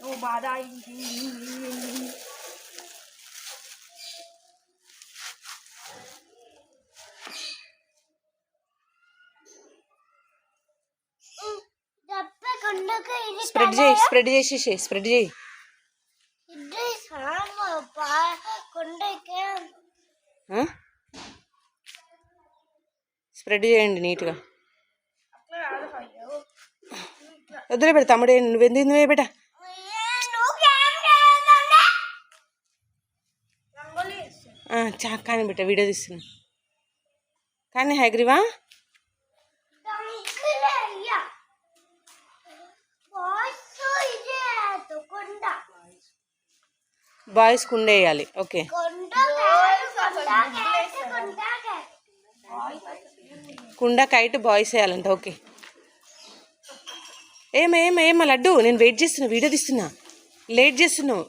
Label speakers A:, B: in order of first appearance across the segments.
A: ఓ బాధ
B: స్ప్రెడ్ చేయి స్ప్రెడ్ చేయండి నీట్గా. వద్దులే పెడతా తమ్ముడే, నువ్వే బేట. కానీ బిడ్డ వీడియో తీస్తున్నా కానీ హైగ్రీవా బాయ్స్ కుండ వేయాలి. ఓకే కుండ కైట్ బాయ్స్ వేయాలంట. ఓకే ఏమా లడ్డు, నేను వెయిట్ చేస్తున్నా, వీడియో తీస్తున్నా, లేట్ చేస్తున్నావు.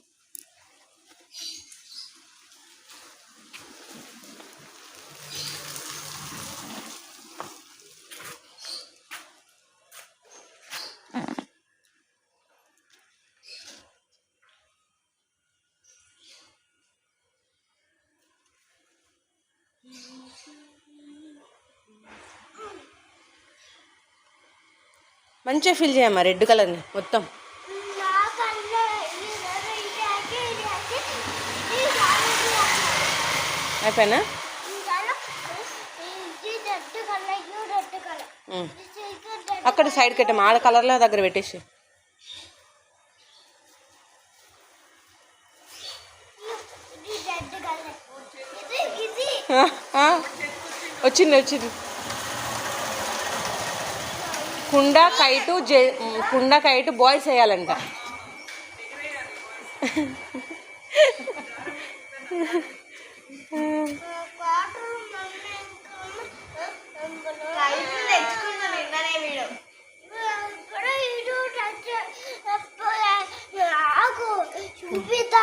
B: మంచిగా ఫిల్ చేయమ్మా రెడ్ కలర్ని మొత్తం. అయిపోయినా అక్కడ సైడ్కి పెట్టమ్మా, ఆడ కలర్లో దగ్గర పెట్టేసి. వచ్చింది కుండ కైటు బాయ్స్ వేయాలంట.
A: చూపిస్తా